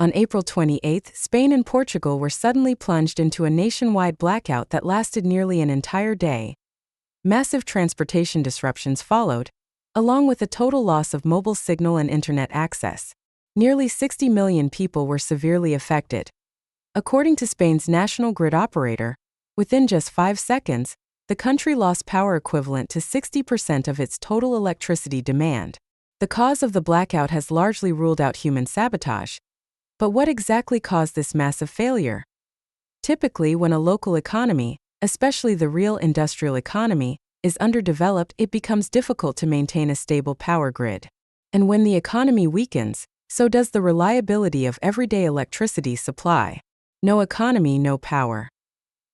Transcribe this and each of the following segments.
On April 28, Spain and Portugal were suddenly plunged into a nationwide blackout that lasted nearly an entire day. Massive transportation disruptions followed, along with a total loss of mobile signal and internet access. Nearly 60 million people were severely affected. According to Spain's national grid operator, within just 5 seconds, the country lost power equivalent to 60% of its total electricity demand. The cause of the blackout has largely ruled out human sabotage. But what exactly caused this massive failure? Typically, when a local economy, especially the real industrial economy, is underdeveloped, it becomes difficult to maintain a stable power grid. And when the economy weakens, so does the reliability of everyday electricity supply. No economy, no power.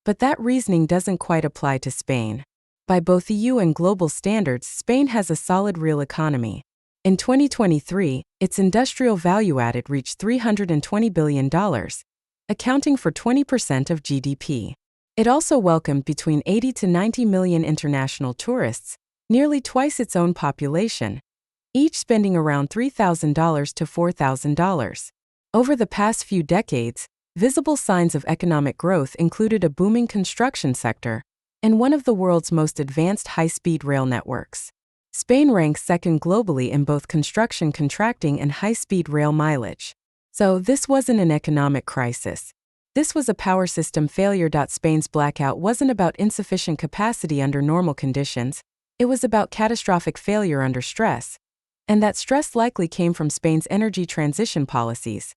But that reasoning doesn't quite apply to Spain. By both EU and global standards, Spain has a solid real economy. In 2023, its industrial value added reached $320 billion, accounting for 20% of GDP. It also welcomed between 80 to 90 million international tourists, nearly twice its own population, each spending around $3,000 to $4,000. Over the past few decades, visible signs of economic growth included a booming construction sector and one of the world's most advanced high-speed rail networks. Spain ranks second globally in both construction contracting and high-speed rail mileage. So this wasn't an economic crisis. This was a power system failure. Spain's blackout wasn't about insufficient capacity under normal conditions, it was about catastrophic failure under stress. And that stress likely came from Spain's energy transition policies.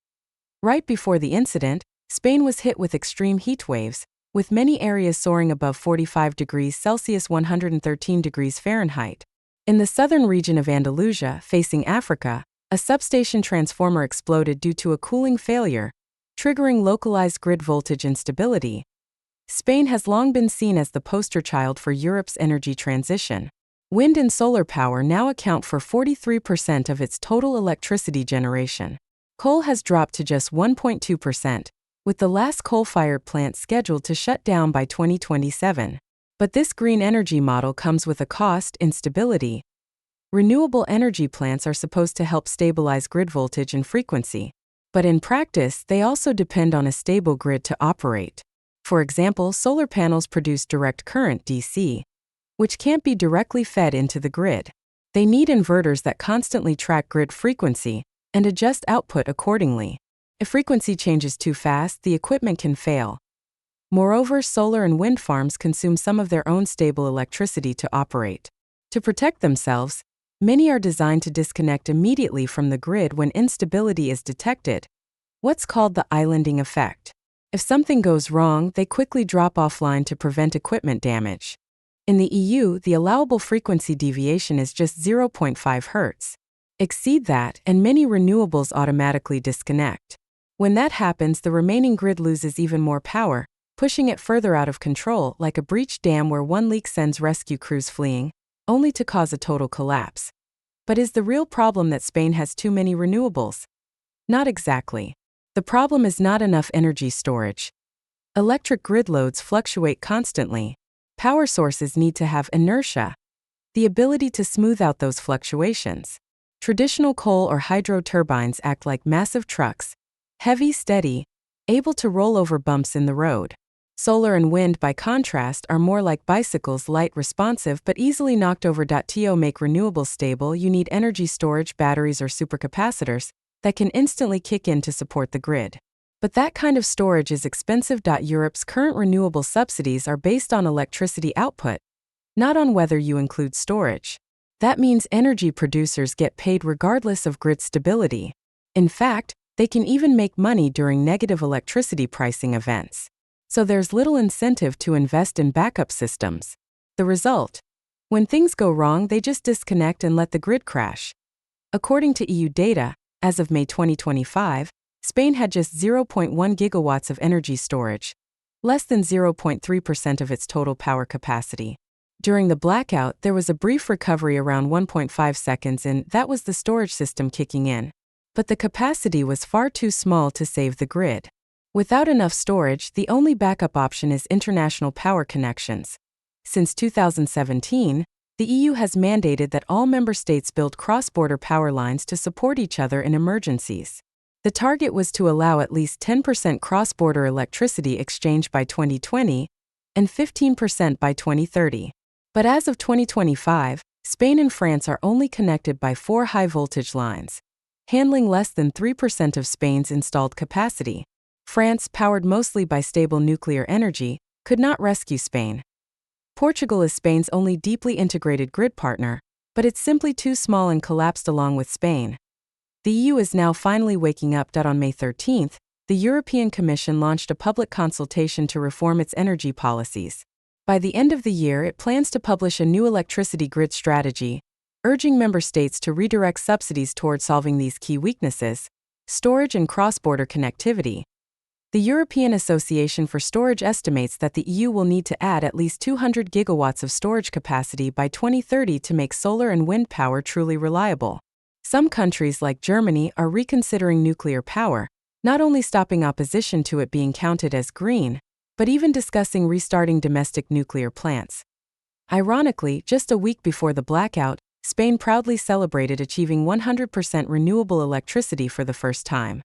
Right before the incident, Spain was hit with extreme heat waves, with many areas soaring above 45 degrees Celsius (113 degrees Fahrenheit). In the southern region of Andalusia, facing Africa, a substation transformer exploded due to a cooling failure, triggering localized grid voltage instability. Spain has long been seen as the poster child for Europe's energy transition. Wind and solar power now account for 43% of its total electricity generation. Coal has dropped to just 1.2%, with the last coal-fired plant scheduled to shut down by 2027. But this green energy model comes with a cost: instability. Renewable energy plants are supposed to help stabilize grid voltage and frequency. But in practice, they also depend on a stable grid to operate. For example, solar panels produce direct current (DC), which can't be directly fed into the grid. They need inverters that constantly track grid frequency and adjust output accordingly. If frequency changes too fast, the equipment can fail. Moreover, solar and wind farms consume some of their own stable electricity to operate. To protect themselves, many are designed to disconnect immediately from the grid when instability is detected, what's called the islanding effect. If something goes wrong, they quickly drop offline to prevent equipment damage. In the EU, the allowable frequency deviation is just 0.5 Hz. Exceed that, and many renewables automatically disconnect. When that happens, the remaining grid loses even more power, pushing it further out of control, like a breached dam where one leak sends rescue crews fleeing, only to cause a total collapse. But is the real problem that Spain has too many renewables? Not exactly. The problem is not enough energy storage. Electric grid loads fluctuate constantly. Power sources need to have inertia, the ability to smooth out those fluctuations. Traditional coal or hydro turbines act like massive trucks, heavy, steady, able to roll over bumps in the road. Solar and wind, by contrast, are more like bicycles, light, responsive, but easily knocked over. To make renewables stable, you need energy storage, batteries or supercapacitors that can instantly kick in to support the grid. But that kind of storage is expensive. Europe's current renewable subsidies are based on electricity output, not on whether you include storage. That means energy producers get paid regardless of grid stability. In fact, they can even make money during negative electricity pricing events. So there's little incentive to invest in backup systems. The result? When things go wrong, they just disconnect and let the grid crash. According to EU data, as of May 2025, Spain had just 0.1 gigawatts of energy storage, less than 0.3% of its total power capacity. During the blackout, there was a brief recovery around 1.5 seconds, and that was the storage system kicking in. But the capacity was far too small to save the grid. Without enough storage, the only backup option is international power connections. Since 2017, the EU has mandated that all member states build cross-border power lines to support each other in emergencies. The target was to allow at least 10% cross-border electricity exchange by 2020 and 15% by 2030. But as of 2025, Spain and France are only connected by 4 high-voltage lines, handling less than 3% of Spain's installed capacity. France, powered mostly by stable nuclear energy, could not rescue Spain. Portugal is Spain's only deeply integrated grid partner, but it's simply too small and collapsed along with Spain. The EU is now finally waking up. On May 13, the European Commission launched a public consultation to reform its energy policies. By the end of the year, it plans to publish a new electricity grid strategy, urging member states to redirect subsidies toward solving these key weaknesses: storage and cross-border connectivity. The European Association for Storage estimates that the EU will need to add at least 200 gigawatts of storage capacity by 2030 to make solar and wind power truly reliable. Some countries like Germany are reconsidering nuclear power, not only stopping opposition to it being counted as green, but even discussing restarting domestic nuclear plants. Ironically, just a week before the blackout, Spain proudly celebrated achieving 100% renewable electricity for the first time.